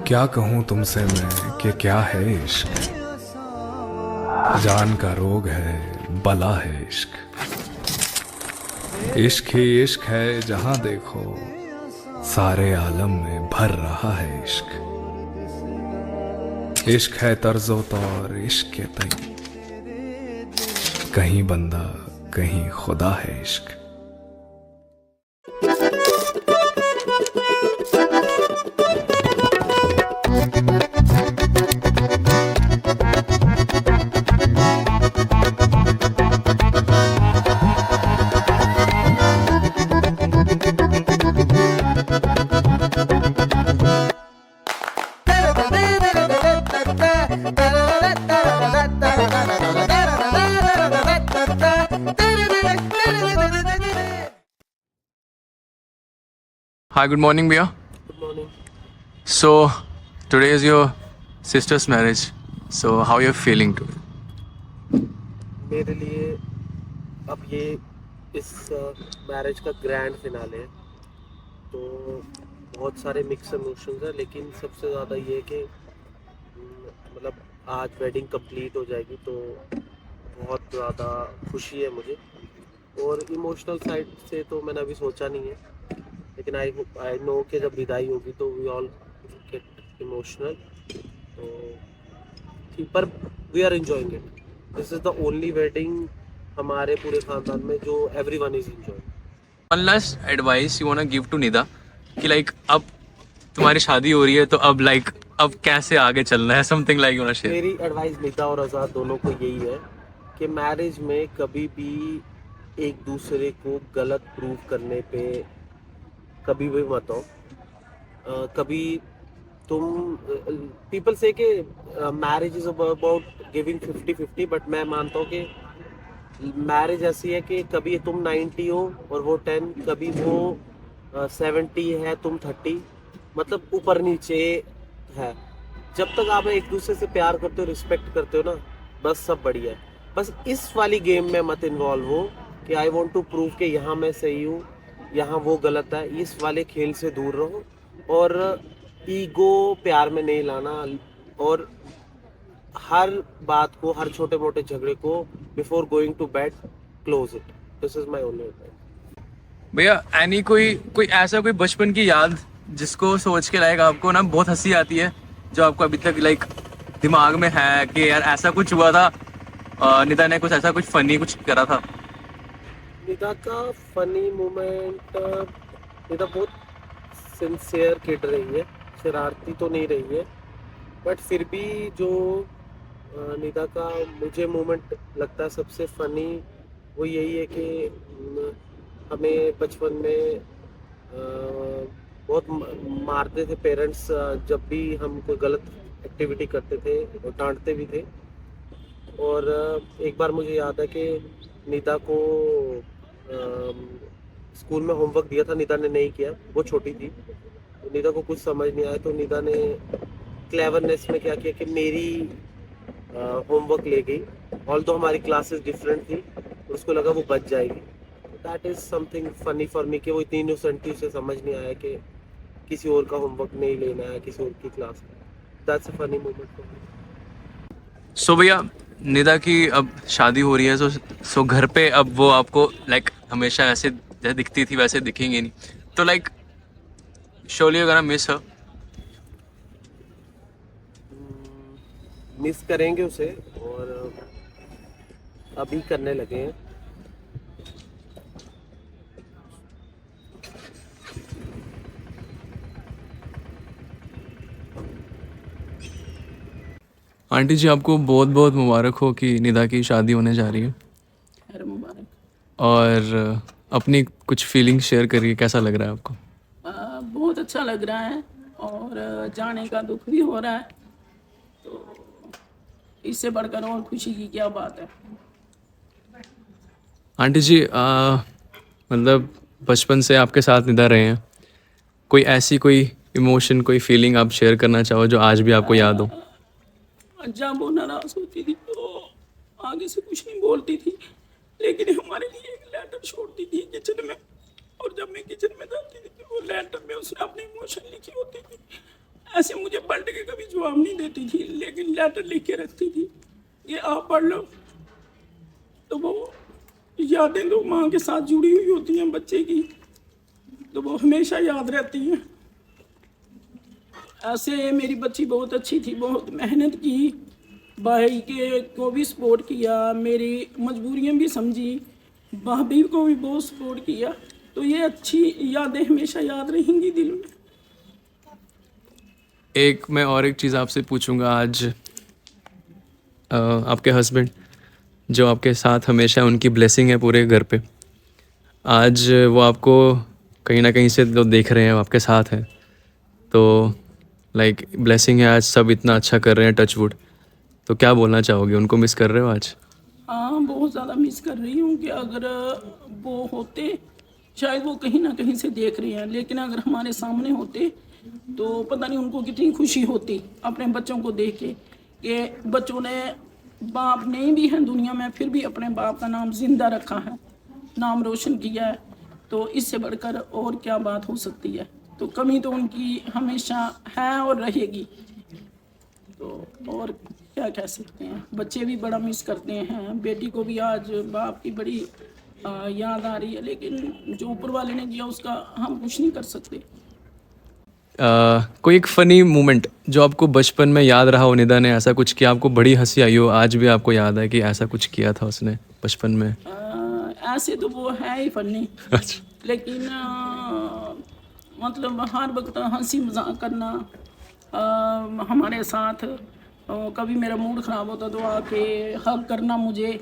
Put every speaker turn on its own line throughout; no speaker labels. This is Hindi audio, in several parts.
क्या कहूँ तुमसे मैं कि क्या है इश्क। जान का रोग है, बला है इश्क। इश्क ही इश्क है, जहां देखो सारे आलम में भर रहा है इश्क। इश्क है तर्जो तौर इश्क के तई, कहीं बंदा कहीं खुदा है इश्क।
Hi, good morning, Bia.
Good morning.
So, today is your sister's marriage. So, how you feeling today?
मेरे लिए अब ये इस मैरिज का ग्रैंड फिनाले है, तो बहुत सारे मिक्स इमोशंस हैं, लेकिन सबसे ज़्यादा ये है कि मतलब आज वेडिंग कंप्लीट हो जाएगी तो बहुत ज़्यादा खुशी है मुझे। और इमोशनल साइड से तो मैंने अभी सोचा नहीं है, लेकिन आई नो कि जब विदाई होगी तो वी ऑल गेट इमोशनल। तो पर we are enjoying it. This is the only wedding हमारे पूरे खानदान में जो everyone is enjoying.
One last advice you wanna give to Nida कि like अब तुम्हारी शादी हो रही है तो अब कैसे आगे चलना है, something like you wanna share.
मेरी एडवाइस निदा और आज़ाद दोनों को यही है कि मैरिज में कभी भी एक दूसरे को गलत प्रूव करने पे कभी भी मत आओ। कभी तुम पीपल से कि marriage is about giving 50-50, but मैं मानता हूँ कि मैरिज ऐसी है कि कभी तुम 90 हो और वो 10, कभी वो 70 है तुम 30, मतलब ऊपर नीचे है। जब तक आप एक दूसरे से प्यार करते हो, रिस्पेक्ट करते हो ना, बस सब बढ़िया है। बस इस वाली गेम में मत इन्वॉल्व हो कि आई वॉन्ट टू प्रूव कि यहाँ मैं सही हूँ, यहाँ वो गलत है। इस वाले खेल से दूर रहो और ईगो प्यार में नहीं लाना। और हर बात को, हर छोटे मोटे झगड़े को before going to bed close it. This is my only advice.
भैया एनी कोई कोई ऐसा कोई बचपन की याद जिसको सोच के आपको ना बहुत हंसी आती है, जो आपको अभी तक दिमाग में है कि यार ऐसा कुछ हुआ था, निदा ने कुछ ऐसा कुछ फनी कुछ करा था?
निदा का फनी मोमेंट, निदा बहुत सिंसियर किड रही है, शरारती तो नहीं रही है, बट फिर भी जो निदा का मुझे मोमेंट लगता है सबसे फनी, वो यही है कि हमें बचपन में बहुत मारते थे पेरेंट्स जब भी हम कोई गलत एक्टिविटी करते थे, और डांटते भी थे। और एक बार मुझे याद है कि निदा को स्कूल में होमवर्क दिया था, निदा ने नहीं किया, वो छोटी थी, तो निदा को कुछ समझ नहीं आया, तो निदा ने क्लेवरनेस में क्या किया कि मेरी होमवर्क ले गई, ऑल्दो हमारी क्लासेस डिफरेंट थी, और उसको लगा वो बच जाएगी। That is something funny for me कि वो इतनी इनोसेंट थी, उसे समझ नहीं आया कि किसी और का होमवर्क नहीं लेना है किसी और की क्लास में। That's a funny moment for me.
So भैया निदा की अब शादी हो रही है, सो घर पे अब वो आपको हमेशा ऐसे जैसे दिखती थी वैसे दिखेंगे नहीं, तो surely you gonna miss her.
Miss करेंगे उसे, और अभी करने लगे हैं।
आंटी जी आपको बहुत बहुत मुबारक हो कि निदा की शादी होने जा रही है,
खैर मुबारक।
और अपनी कुछ फीलिंग शेयर करिए, कैसा लग रहा है आपको?
बहुत अच्छा लग रहा है, और जाने का दुख भी हो रहा है, तो इससे बढ़कर और खुशी की क्या बात है।
आंटी जी मतलब बचपन से आपके साथ निदा रहे हैं, कोई ऐसी कोई इमोशन कोई फीलिंग आप शेयर करना चाहो जो आज भी आपको याद हो?
जब वो नाराज होती थी तो आगे से कुछ नहीं बोलती थी, लेकिन हमारे लिए एक लेटर छोड़ती थी किचन में, और जब मैं किचन में जाती थी तो वो लेटर में उसने अपनी इमोशन लिखी होती थी, ऐसे मुझे पलट के कभी जवाब नहीं देती थी, लेकिन लेटर लिख के रखती थी कि आप पढ़ लो। तो वो यादें तो माँ के साथ जुड़ी हुई होती हैं बच्चे की, तो वो हमेशा याद रहती हैं। ऐसे मेरी बच्ची बहुत अच्छी थी, बहुत मेहनत की, भाई के को भी सपोर्ट किया, मेरी मजबूरियां भी समझी, भाभी को भी बहुत सपोर्ट किया। तो ये अच्छी यादें हमेशा याद रहेंगी दिल में।
मैं और एक चीज़ आपसे पूछूंगा आज। आपके हस्बैंड जो आपके साथ हमेशा उनकी ब्लेसिंग है पूरे घर पे, आज वो आपको कहीं ना कहीं से तो देख रहे हैं, वो आपके साथ हैं, तो लाइक ब्लेसिंग है, आज सब इतना अच्छा कर रहे हैं, टच वुड। तो क्या बोलना चाहोगे, उनको मिस कर रहे हो आज?
हाँ, बहुत ज़्यादा मिस कर रही हूँ कि अगर वो होते, शायद वो कहीं ना कहीं से देख रहे हैं, लेकिन अगर हमारे सामने होते तो पता नहीं उनको कितनी खुशी होती अपने बच्चों को देख के, कि बच्चों ने, बाप नहीं भी हैं दुनिया में, फिर भी अपने बाप का नाम जिंदा रखा है, नाम रोशन किया है। तो इससे बढ़कर और क्या बात हो सकती है। तो कमी तो उनकी हमेशा है और रहेगी। तो और क्या कह सकते हैं, बच्चे भी बड़ा मिस करते हैं, बेटी को भी आज बाप की बड़ी याद आ रही है, लेकिन जो ऊपर वाले ने किया उसका हम कुछ नहीं कर सकते।
कोई एक फ़नी मोमेंट जो आपको बचपन में याद रहा हो, निदा ने ऐसा कुछ किया, आपको बड़ी हंसी आई हो, आज भी आपको याद है कि ऐसा कुछ किया था उसने बचपन में?
ऐसे तो वो है ही फनी,
अच्छा।
लेकिन मतलब हर वक्त हंसी मजाक करना हमारे साथ। कभी मेरा मूड ख़राब होता तो आके हग करना मुझे।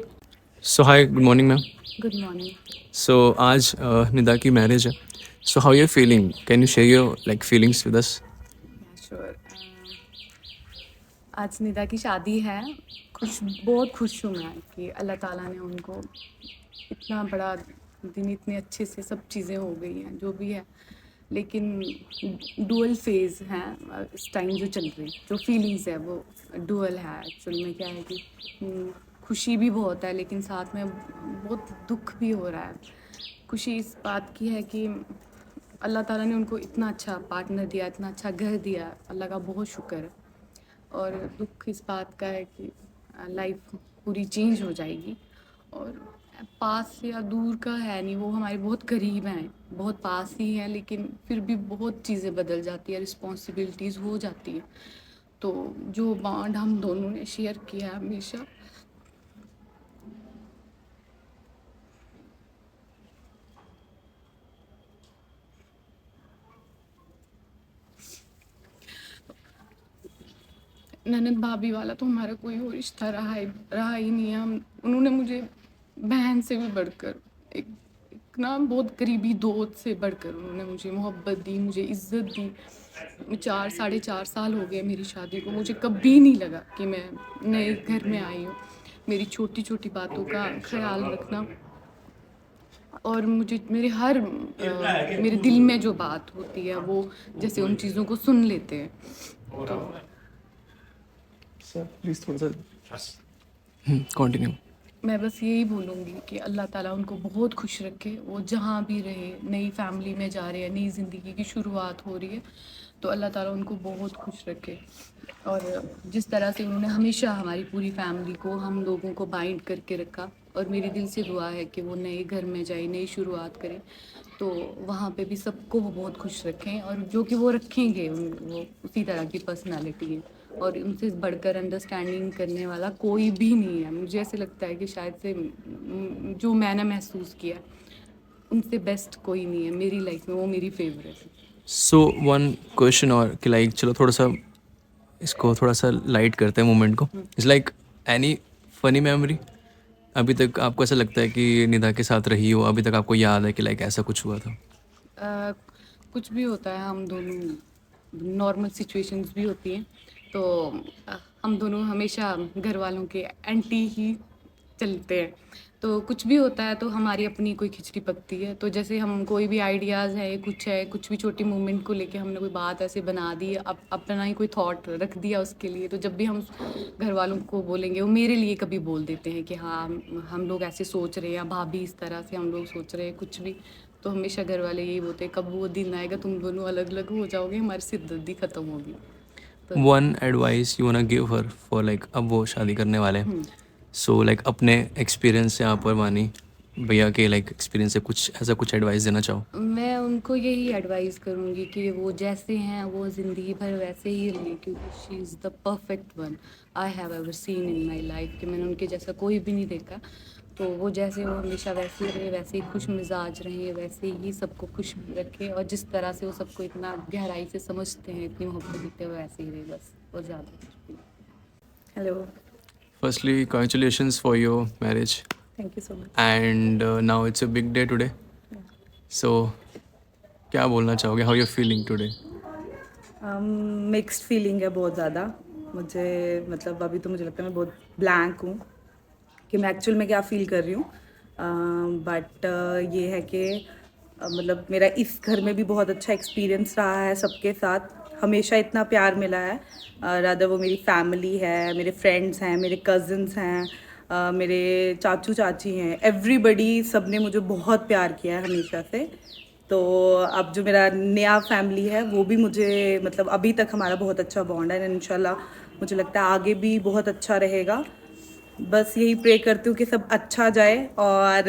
So hi, good morning ma'am.
Good morning.
So आज निदा की मैरिज है, so how you feeling? Can you share your like feelings with us?
Sure. आज निदा की शादी है। बहुत खुश हूँ मैं कि अल्लाह ताला ने उनको इतना बड़ा दिन, इतने अच्छे से सब चीज़ें हो गई हैं जो भी है, लेकिन डुअल फेज़ हैं इस टाइम जो चल रही, जो फीलिंग्स है वो डुअल है। एक्चुअल में क्या है कि खुशी भी बहुत है, लेकिन साथ में बहुत दुख भी हो रहा है। खुशी इस बात की है कि अल्लाह ताला ने उनको इतना अच्छा पार्टनर दिया, इतना अच्छा घर दिया, अल्लाह का बहुत शुक्र है। और दुख इस बात का है कि लाइफ पूरी चेंज हो जाएगी, और पास या दूर का है नहीं, वो हमारे बहुत करीब हैं, बहुत पास ही हैं, लेकिन फिर भी बहुत चीज़ें बदल जाती है, रिस्पॉन्सिबिलिटीज़ हो जाती है। तो जो बॉन्ड हम दोनों ने शेयर किया है हमेशा, ननद भाभी वाला तो हमारा कोई और रिश्ता रहा ही नहीं है। हम उन्होंने मुझे बहन से भी बढ़कर, एक ना बहुत करीबी दोस्त से बढ़कर उन्होंने मुझे मोहब्बत दी, मुझे इज़्ज़त दी। 4 साढ़े 4 साल हो गए मेरी शादी को, मुझे कभी नहीं लगा कि मैं नए घर में आई हूँ। मेरी छोटी छोटी बातों का ख्याल रखना, और मुझे मेरे दिल में जो बात होती है वो जैसे उन चीज़ों को सुन लेते हैं। तो
सर प्लीज़ थोड़ा सा कंटिन्यू।
मैं बस यही बोलूँगी कि अल्लाह ताला उनको बहुत खुश रखे, वो जहाँ भी रहे। नई फैमिली में जा रहे हैं, नई ज़िंदगी की शुरुआत हो रही है, तो अल्लाह ताला उनको बहुत खुश रखे। और जिस तरह से उन्होंने हमेशा हमारी पूरी फैमिली को, हम लोगों को बाइंड करके रखा, और मेरी दिल से दुआ है कि वो नए घर में जाए, नई शुरुआत करें, तो वहाँ पे भी सबको वो बहुत खुश रखें, और जो कि वो रखेंगे, वो उसी तरह की पर्सनालिटी है, और उनसे बढ़कर अंडरस्टैंडिंग करने वाला कोई भी नहीं है। मुझे ऐसे लगता है कि शायद से जो मैंने महसूस किया, उनसे बेस्ट कोई नहीं है मेरी लाइफ में, वो मेरी फेवरेट है।
सो वन क्वेश्चन और कि लाइक चलो थोड़ा सा इसको थोड़ा सा लाइट करते हैं मोमेंट को। It's like any funny memory अभी तक आपको ऐसा लगता है कि निदा के साथ रही हो, अभी तक आपको याद है कि लाइक ऐसा कुछ हुआ था?
कुछ भी होता है, हम दोनों नॉर्मल सिचुएशंस भी होती हैं, तो हम दोनों हमेशा घर वालों के एंटी ही चलते हैं। तो कुछ भी होता है तो हमारी अपनी कोई खिचड़ी पकती है। तो जैसे हम कोई भी आइडियाज़ है, कुछ भी छोटी मूवमेंट को लेके हमने कोई बात ऐसे बना दी, अपना ही कोई थॉट रख दिया उसके लिए, तो जब भी हम घर वालों को बोलेंगे, वो मेरे लिए कभी बोल देते हैं कि हाँ हम लोग ऐसे सोच रहे हैं, या भाभी इस तरह से हम लोग सोच रहे हैं, कुछ भी। तो हमेशा घर वाले यही बोलते हैं, कब वो दिन आएगा तुम दोनों अलग अलग हो जाओगे, हमारी सिरदर्दी ख़त्म होगी।
One advice you वांना give her for like अब वो शादी करने वाले हैं, सो लाइक अपने एक्सपीरियंस से यहाँ पर वानी भैया के लाइक एक्सपीरियंस से कुछ ऐसा कुछ एडवाइस देना चाहो?
मैं उनको यही एडवाइस करूँगी कि वो जैसे हैं वो ज़िंदगी भर वैसे ही रहें, क्योंकि she is the perfect one I have ever seen in my life, कि मैंने उनके जैसा कोई भी नहीं देखा। तो वो जैसे वो हमेशा वैसे ही रहे, वैसे ही खुश मिजाज रहे, वैसे ही सबको खुश रखे, और जिस तरह से वो सबको इतना गहराई से समझते हैं, इतनी मोहब्बत देते हैं, वो वैसे ही रहे बस, और ज़्यादा कुछ भी नहीं।
Hello,
firstly congratulations for your marriage
thank you so much.
and now it's a big day today, so क्या बोलना चाहोगे, how you feeling today?
Mixed feeling है बहुत ज़्यादा मुझे, मतलब अभी तो मुझे लगता है मैं बहुत ब्लैंक हूँ कि मैं एक्चुअल में क्या फ़ील कर रही हूँ। बट ये है कि मतलब मेरा इस घर में भी बहुत अच्छा एक्सपीरियंस रहा है, सबके साथ हमेशा इतना प्यार मिला है। रादर वो मेरी फैमिली है, मेरे फ्रेंड्स हैं, मेरे कज़न्स हैं, मेरे चाचू चाची हैं, एवरीबडी, सब ने मुझे बहुत प्यार किया है हमेशा से। तो अब जो मेरा नया फैमिली है वो भी मुझे, मतलब अभी तक हमारा बहुत अच्छा बॉन्ड है, इंशाल्लाह मुझे लगता है आगे भी बहुत अच्छा रहेगा। बस यही प्रे करती हूँ कि सब अच्छा जाए, और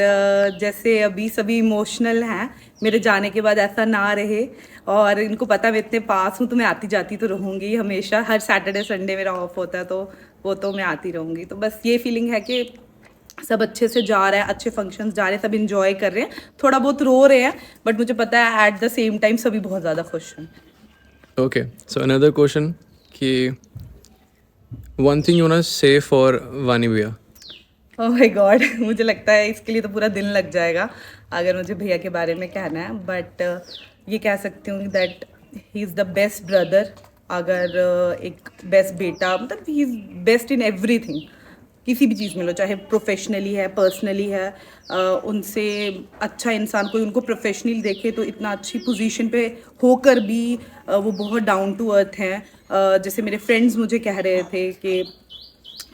जैसे अभी सभी इमोशनल हैं, मेरे जाने के बाद ऐसा ना रहे, और इनको पता मैं इतने पास हूँ तो मैं आती जाती तो रहूँगी हमेशा, हर सैटरडे संडे मेरा ऑफ होता है तो वो तो मैं आती रहूँगी। तो बस ये फीलिंग है कि सब अच्छे से जा रहा है, अच्छे फंक्शंस जा रहे हैं, सब इंजॉय कर रहे हैं, थोड़ा बहुत रो रहे हैं, बट मुझे पता है एट द सेम टाइम सभी बहुत ज़्यादा खुश हैं।
Okay, so another question कि one thing you wanna say for वानी भैया?
ओह माय गॉड, मुझे लगता है इसके लिए तो पूरा दिन लग जाएगा अगर मुझे भैया के बारे में कहना है, बट ये कह सकती हूँ that he is the best brother. अगर एक बेस्ट बेटा, मतलब he is best in everything, किसी भी चीज़ में लो, चाहे प्रोफेशनली है, पर्सनली है, उनसे अच्छा इंसान कोई उनको प्रोफेशनली देखे तो इतना अच्छी पोजीशन पे होकर भी वो बहुत डाउन टू अर्थ हैं। जैसे मेरे फ्रेंड्स मुझे कह रहे थे कि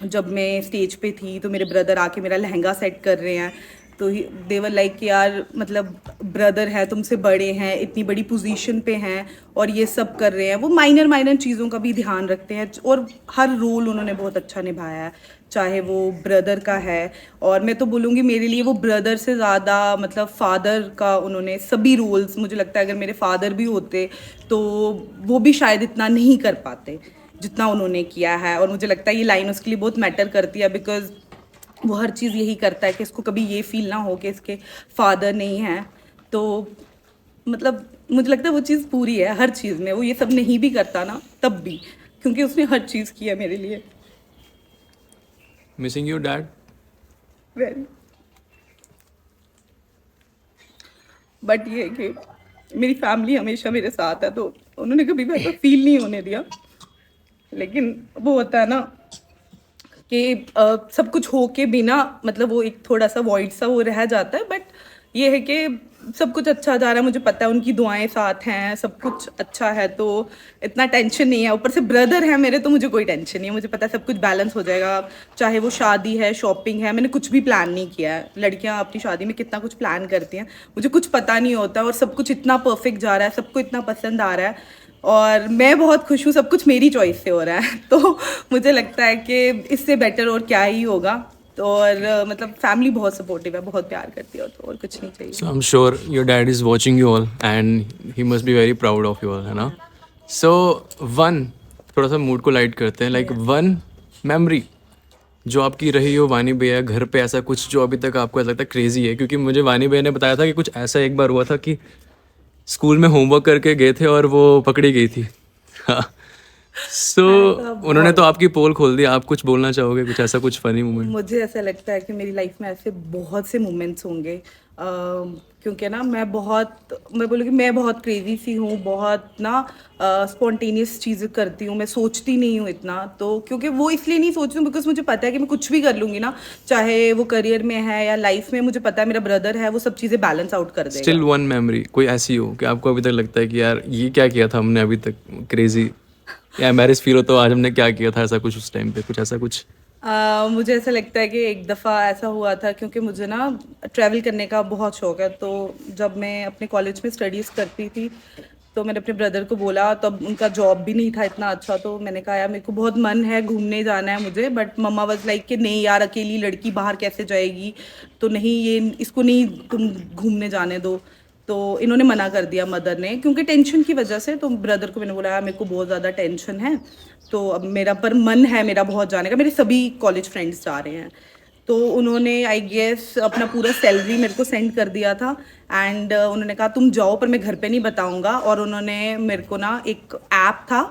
जब मैं स्टेज पे थी तो मेरे ब्रदर आके मेरा लहंगा सेट कर रहे हैं, तो देवर लाइक कि यार मतलब ब्रदर है, तुमसे बड़े हैं, इतनी बड़ी पोजीशन पे हैं और ये सब कर रहे हैं। वो माइनर चीज़ों का भी ध्यान रखते हैं, और हर रोल उन्होंने बहुत अच्छा निभाया है, चाहे वो ब्रदर का है, और मैं तो बोलूँगी मेरे लिए वो ब्रदर से ज़्यादा मतलब फादर का उन्होंने सभी रोल्स, मुझे लगता है अगर मेरे फादर भी होते तो वो भी शायद इतना नहीं कर पाते जितना उन्होंने किया है। और मुझे लगता है ये लाइन उसके लिए बहुत मैटर करती है, बिकॉज वो हर चीज़ यही करता है कि इसको कभी ये फील ना हो कि इसके फादर नहीं हैं। तो मतलब मुझे लगता है वो चीज़ पूरी है हर चीज़ में, वो ये सब नहीं भी करता ना तब भी, क्योंकि उसने हर चीज़ की है मेरे लिए।
Missing you dad?
Very, but ये है कि मेरी फैमिली हमेशा मेरे साथ है, तो उन्होंने कभी वैसा फील नहीं होने दिया। लेकिन वो होता है ना कि सब कुछ हो के बिना, मतलब वो एक थोड़ा सा वॉइड सा वो रह जाता है, बट ये है कि सब कुछ अच्छा जा रहा है, मुझे पता है उनकी दुआएं साथ हैं, सब कुछ अच्छा है, तो इतना टेंशन नहीं है। ऊपर से ब्रदर है मेरे, तो मुझे कोई टेंशन नहीं है, मुझे पता है सब कुछ बैलेंस हो जाएगा। चाहे वो शादी है, शॉपिंग है, मैंने कुछ भी प्लान नहीं किया है। लड़कियां अपनी शादी में कितना कुछ प्लान करती हैं, मुझे कुछ पता नहीं होता, और सब कुछ इतना परफेक्ट जा रहा है, सबको इतना पसंद आ रहा है, और मैं बहुत खुश हूँ, सब कुछ मेरी चॉइस से हो रहा है। तो मुझे लगता है कि इससे बेटर और क्या ही होगा। तो और मतलब फैमिली बहुत सपोर्टिव है, बहुत प्यार करती है, तो और कुछ नहीं चाहिए।
So I'm sure your dad is watching you all and he must be very proud of you all, है ना? So one, थोड़ा सा मूड को लाइट करते हैं, like one memory जो आपकी रही हो वानी भैया घर पे, ऐसा कुछ जो अभी तक आपको ऐसा लगता है क्रेजी है। क्योंकि मुझे वानी भैया ने बताया था कि कुछ ऐसा एक बार हुआ था कि स्कूल में होमवर्क करके गए थे और वो पकड़ी गई थी। सो उन्होंने तो आपकी पोल खोल दी, आप कुछ बोलना चाहोगे, कुछ ऐसा कुछ फनी मोमेंट?
मुझे ऐसा लगता है कि मेरी लाइफ में ऐसे बहुत से मोमेंट्स होंगे, क्योंकि ना मैं बोलूँगी मैं बहुत क्रेजी सी हूँ, बहुत ना स्पॉन्टेनियस चीज़ें करती हूँ, मैं सोचती नहीं हूँ इतना। तो क्योंकि वो इसलिए नहीं सोचती हूँ बिकॉज मुझे पता है कि मैं कुछ भी कर लूँगी ना, चाहे वो करियर में है या लाइफ में, मुझे पता है मेरा ब्रदर है, वो सब चीज़ें बैलेंस आउट कर देगा।
स्टिल वन मेमोरी कोई ऐसी हो कि आपको अभी तक लगता है कि यार ये क्या किया था हमने अभी तक क्रेजी, या एम्बैरेस फील हो तो आज हमने क्या किया था, ऐसा कुछ उस टाइम पे कुछ ऐसा कुछ?
मुझे ऐसा लगता है कि एक दफ़ा ऐसा हुआ था, क्योंकि मुझे ना ट्रैवल करने का बहुत शौक है। तो जब मैं अपने कॉलेज में स्टडीज़ करती थी तो मैंने अपने ब्रदर को बोला, तब उनका जॉब भी नहीं था इतना अच्छा, तो मैंने कहा यार मेरे को बहुत मन है घूमने जाना है मुझे, बट मम्मा वाज लाइक कि नहीं यार अकेली लड़की बाहर कैसे जाएगी, तो नहीं ये इसको नहीं तुम घूमने जाने दो। तो इन्होंने मना कर दिया मदर ने, क्योंकि टेंशन की वजह से। तो ब्रदर को मैंने बोला यार मेरे को बहुत ज़्यादा टेंशन है, तो अब मेरा पर मन है मेरा बहुत जाने का, मेरे सभी कॉलेज फ्रेंड्स जा रहे हैं। तो उन्होंने आई गेस अपना पूरा सैलरी मेरे को सेंड कर दिया था, एंड उन्होंने कहा तुम जाओ पर मैं घर पे नहीं बताऊंगा। और उन्होंने मेरे को ना एक ऐप था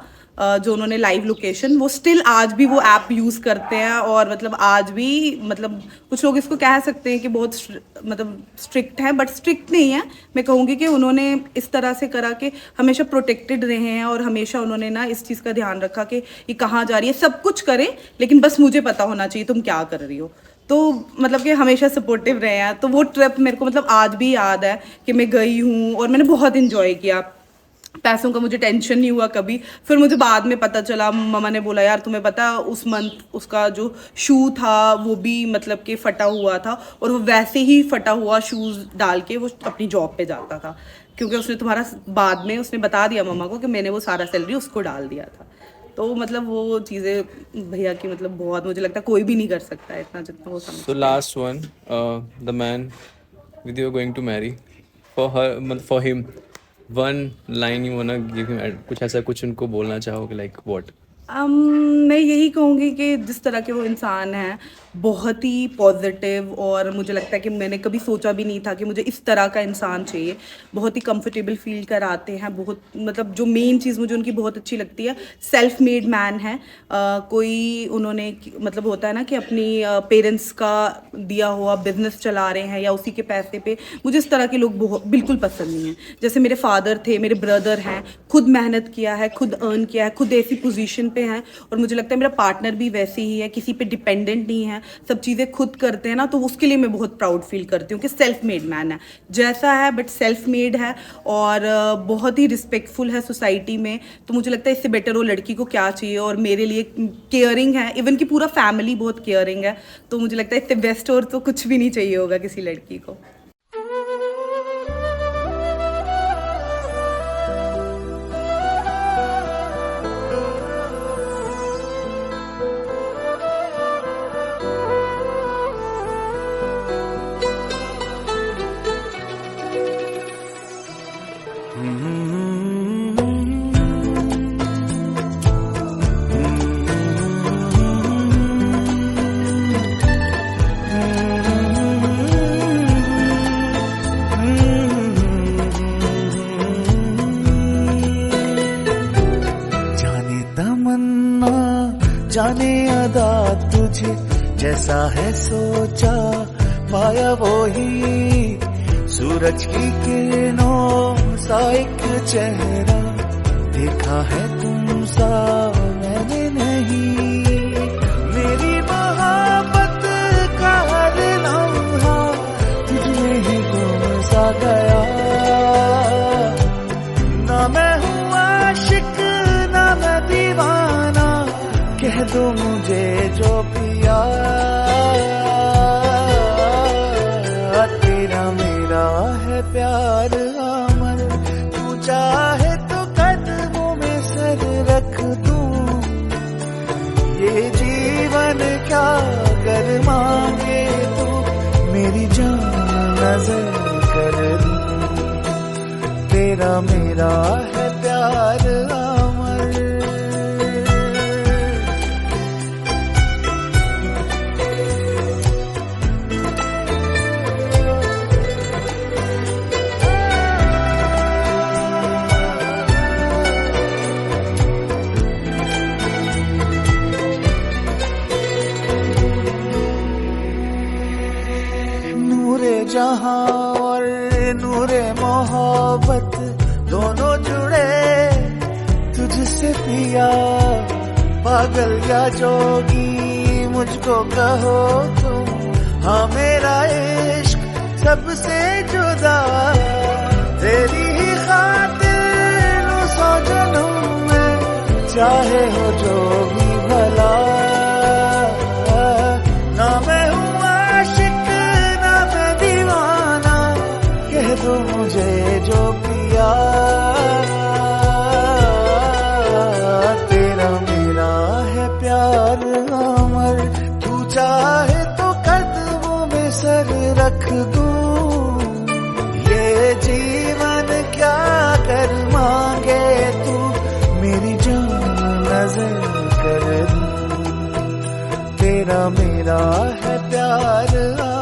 जो उन्होंने लाइव लोकेशन, वो स्टिल आज भी वो ऐप यूज़ करते हैं, और मतलब आज भी मतलब कुछ लोग इसको कह सकते हैं कि बहुत मतलब स्ट्रिक्ट है, बट स्ट्रिक्ट नहीं है। मैं कहूँगी कि उन्होंने इस तरह से करा कि हमेशा प्रोटेक्टेड रहे हैं, और हमेशा उन्होंने ना इस चीज़ का ध्यान रखा कि ये कहाँ जा रही है, सब कुछ करें लेकिन बस मुझे पता होना चाहिए तुम क्या कर रही हो। तो मतलब कि हमेशा सपोर्टिव रहे हैं। तो वो ट्रिप मेरे को मतलब आज भी याद है कि मैं गई हूँ और मैंने बहुत इन्जॉय किया। पैसों का मुझे टेंशन नहीं हुआ कभी। फिर मुझे बाद में पता चला, मम्मा ने बोला यार तुम्हें पता उस मंथ उसका जो शू था वो भी मतलब कि फटा हुआ था, और वो वैसे ही फटा हुआ शूज़ डाल के वो अपनी जॉब पे जाता था, क्योंकि उसने तुम्हारा बाद में उसने बता दिया मम्मा को कि मैंने वो सारा सैलरी उसको डाल दिया था। तो मतलब वो चीज़ें भैया की मतलब बहुत, मुझे लगता है कोई भी नहीं कर सकता है इतना जितना वो समझ।
So last one, the man with you are going to marry, for him, one line you wanna give him, कुछ ऐसा कुछ उनको बोलना चाहोगे, like what?
मैं यही कहूँगी कि जिस तरह के वो इंसान हैं बहुत ही पॉजिटिव, और मुझे लगता है कि मैंने कभी सोचा भी नहीं था कि मुझे इस तरह का इंसान चाहिए। बहुत ही कंफर्टेबल फील कराते हैं, बहुत मतलब जो मेन चीज़ मुझे उनकी बहुत अच्छी लगती है, सेल्फ मेड मैन है। कोई उन्होंने मतलब होता है ना कि अपनी पेरेंट्स का दिया हुआ बिजनेस चला रहे हैं या उसी के पैसे पे, मुझे इस तरह के लोग बिल्कुल पसंद नहीं हैं। जैसे मेरे फादर थे, मेरे ब्रदर हैं, खुद मेहनत किया है, खुद अर्न किया है, खुद ऐसी पोजीशन पे हैं, और मुझे लगता है मेरा पार्टनर भी वैसे ही है, किसी पे डिपेंडेंट नहीं है, सब चीज़ें खुद करते हैं ना, तो उसके लिए मैं बहुत प्राउड फील करती हूँ कि सेल्फ मेड मैन है, जैसा है बट सेल्फ मेड है, और बहुत ही रिस्पेक्टफुल है सोसाइटी में। तो मुझे लगता है इससे बेटर वो लड़की को क्या चाहिए, और मेरे लिए केयरिंग है, इवन कि पूरा फैमिली बहुत केयरिंग है। तो मुझे लगता है इससे बेस्ट और तो कुछ भी नहीं चाहिए होगा किसी लड़की को।
जाने अदा तुझे जैसा है सोचा, पाया वो ही सूरज की किरणों सा एक चेहरा, देखा है तुम सा मैंने नहीं। मेरी मोहब्बत का हर लम्हा तुझमें ही गुम सा गया, ना मैं हूँ आशिक ना मैं दीवाना, कह दो मुझे जो पिया। तेरा मेरा है प्यार अमर, तू चाहे तो कदमों में सर रख दूं, ये जीवन क्या कर मांगे तू, मेरी जान नजर कर दूं। तेरा मेरा है प्यार अमर। जहां और नूरे मोहब्बत दोनों जुड़े तुझसे पिया, पागल या जोगी मुझको कहो तुम, हाँ मेरा इश्क सबसे जुदा, तेरी ही खातिर सौ जन्म में चाहे हो जो भी भला, ना मैं हूँ मुझे जो पिया। रख दूं, ये जीवन क्या कर मांगे तू, मेरी जान नजर कर दूं, तेरा मेरा है प्यार।